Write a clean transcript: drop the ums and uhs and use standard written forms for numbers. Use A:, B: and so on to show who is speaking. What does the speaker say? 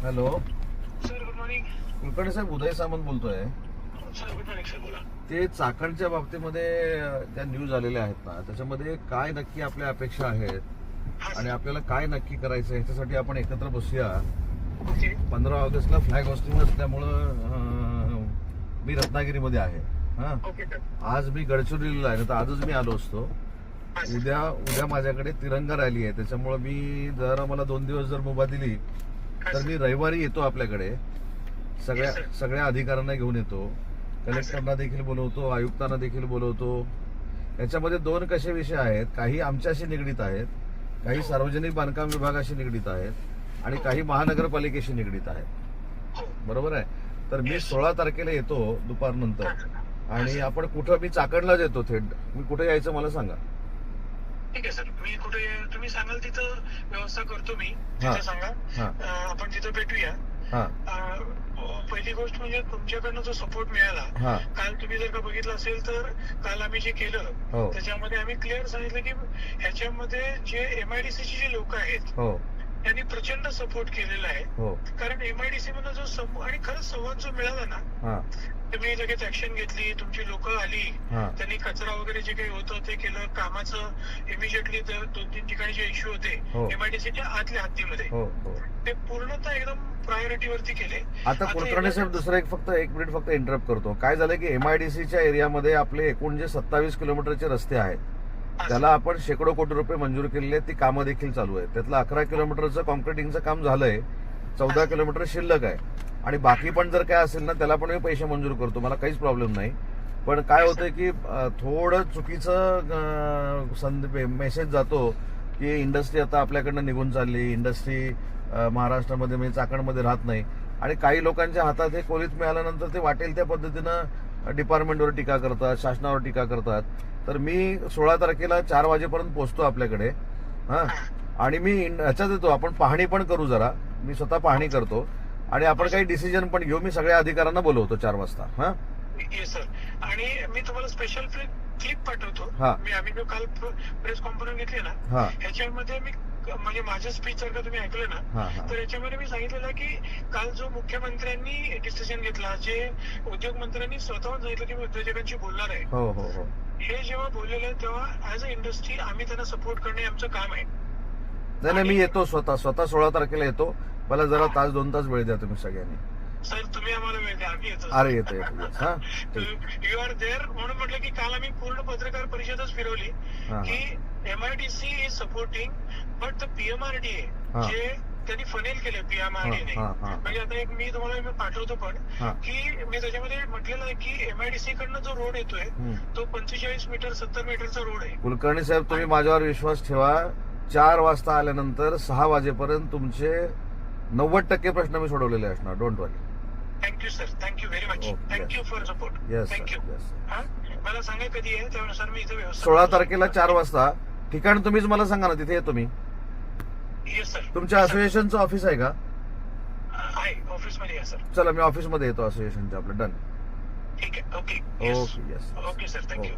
A: Hello
B: sir good morning.
A: Kulkarni saheb, Uday Samant बोलतोय.
B: Sir good morning sir, बोला.
A: ते चाकणच्या बाबतीमध्ये त्या न्यूज आलेल्या आहेत ना, त्याच्यामध्ये काय नक्की आपल्या अपेक्षा आहेत
B: हा
A: आणि
B: सर.
A: आपल्याला काय नक्की करायचं ह्याच्यासाठी आपण एकत्र बसूया.
B: ओके
A: 15 ऑगस्टला फ्लॅग होस्टिंग असल्यामुळं मी रत्नागिरीमध्ये आहे. हा,
B: ओके सर.
A: आज मी गडचिरोलीला आहे, तर आजच मी आलो असतो.
B: हा सर.
A: उद्या माझ्याकडे तिरंगा रॅली आहे, त्याच्यामुळे मी जर मला 2 दिवस जर मुभा दिली
B: हा
A: तर
B: सर.
A: मी रविवारी येतो आपल्याकडे.
B: Yes, sir.
A: सगळ्या अधिकाऱ्यांना घेऊन येतो, कलेक्टरना देखील बोलवतो, आयुक्तांना देखील बोलवतो. याच्यामध्ये 2 कसे विषय आहेत, काही आमच्याशी निगडीत आहेत, काही सार्वजनिक बांधकाम विभागाशी निगडीत आहेत आणि काही महानगरपालिकेशी निगडीत आहेत.
B: हो.
A: बरोबर आहे. तर मी
B: Yes.
A: 16 तारखेला येतो दुपारनंतर
B: हा, सर.
A: आणि आपण कुठं, मी चाकणलाच येतो थेट. मी कुठे यायचं मला सांगा.
B: ठीक आहे सर, मी कुठे तुम्ही सांगाल तिथं व्यवस्था करतो मी.
A: हा.
B: तिथे सांगा.
A: हा
B: आपण तिथं भेटूया.
A: हा
B: पहिली गोष्ट म्हणजे तुमच्याकडनं जो सपोर्ट मिळाला.
A: हा
B: काल तुम्ही जर का बघितलं असेल तर काल आम्ही जे केलं
A: हो
B: त्याच्यामध्ये आम्ही क्लिअर सांगितलं की ह्याच्यामध्ये जे MIDC ची जे लोक आहेत
A: हो
B: त्यांनी प्रचंड सपोर्ट केलेला आहे.
A: हो
B: कारण MIDC मधून जो आणि खरंच संवाद जो मिळाला ना,
A: हा
B: तुम्ही लगेच ऍक्शन घेतली, तुमची लोक आली,
A: हा
B: त्यांनी कचरा वगैरे जे काही होतं ते केलं, कामाचं इमिजिएटली 2-3 ठिकाणी जे इश्यू होते
A: हो.
B: MIDCच्या आतल्या हद्दीमध्ये
A: हो हो
B: ते पूर्णतः एकदम प्रायोरिटी वरती केले.
A: आता कुलकर्णी साहेब, दुसरं एक मिनिट फक्त इंटरप्ट करतो. काय झालं की MIDCच्या एरियामध्ये आपले एकूण जे 27 किलोमीटरचे रस्ते आहेत त्याला आपण शेकडो कोटी रुपये मंजूर केलेले आहेत. ती कामं देखील चालू आहेत. त्यातलं 11 किलोमीटरचं कॉन्क्रिटिंगचं काम झालंय, 14 किलोमीटर शिल्लक आहे आणि बाकी पण जर काय असेल ना त्याला पण मी पैसे मंजूर करतो, मला काहीच प्रॉब्लेम नाही. पण काय होतंय की थोडं चुकीचं मेसेज जातो की इंडस्ट्री आता आपल्याकडनं निघून चालली, इंडस्ट्री महाराष्ट्रामध्ये म्हणजे चाकणमध्ये राहत नाही आणि काही लोकांच्या हातात हे कोलीत मिळाल्यानंतर ते वाटेल त्या पद्धतीनं डिपार्टमेंटवर टीका करतात, शासनावर टीका करतात. तर मी 16 तारखेला 4 वाजेपर्यंत पोहोचतो आपल्याकडे. हा, आणि मी ह्याच्यात येतो, आपण पाहणी पण करू जरा. मी स्वतः पाहणी करतो आणि आपण काही डिसिजन पण घेऊ. मी सगळ्या अधिकाऱ्यांना बोलवतो 4 वाजता. हा
B: येस सर. आणि मी तुम्हाला स्पेशल क्लिप पाठवतो.
A: हा.
B: आम्ही जो काल प्रेस कॉन्फरन्स घेतली ना,
A: हा
B: ह्याच्यामध्ये मी म्हणजे माझं स्पीच जर का तुम्ही ऐकलं ना,
A: हा हा
B: तर याच्यामध्ये मी सांगितलेलं की काल जो मुख्यमंत्र्यांनी डिसिजन घेतला, जे उद्योग मंत्र्यांनी स्वतःहून सांगितलं की मी उद्योजकांशी बोलणार आहे,
A: हो हो हो
B: हे जेव्हा बोललेलं तेव्हा ऍज अ इंडस्ट्री आम्ही त्यांना सपोर्ट करणे आमचं काम आहे.
A: नाही, मी येतो स्वतः 16 तारखेला येतो. मला जरा 1-2 तास वेळ द्या तुम्ही सगळ्यांनी.
B: सर तुम्ही आम्हाला वेळ द्या, आम्ही येतो.
A: अरे येतो येतो yes. हा
B: यू आर देअर. म्हणून म्हटलं की काल आम्ही पूर्ण पत्रकार परिषदच फिरवली
A: हा
B: की MIDC is supporting but the PMRDA
A: हा.
B: जे त्यांनी फनेल केले PMRDA ने.
A: हा, हा, हा.
B: म्हणजे आता एक मी तुम्हाला पाठवतो पण
A: हा.
B: की मी त्याच्यामध्ये म्हटलेलं आहे की MIDC कडनं जो रोड येतोय तो 45 मीटर 70 मीटरचा रोड आहे.
A: कुलकर्णी साहेब, तुम्ही माझ्यावर विश्वास ठेवा. 4 वाजता आल्यानंतर 6 वाजेपर्यंत तुमचे 90% प्रश्न मी सोडवलेले असणार. Don't worry.
B: Thank you sir, thank you very much.
A: Okay,
B: thank you for support.
A: Yes
B: thank you.
A: Yes.
B: मला सांगा कधी आहे, त्यानुसार मी इथे व्यवस्था
A: 16 तारखेला 4 वाजता. ठिकाण तुम्हीच मला सांगा ना, तिथे येतो मी.
B: Yes sir.
A: तुमच्या असोसिएशनचं ऑफिस आहे का?
B: आहे ऑफिसमध्ये या सर.
A: चला, मी ऑफिसमध्ये येतो असोसिएशनच्या. आपलं डन.
B: ठीक आहे. Okay.
A: Okay yes.
B: Okay sir, thank you.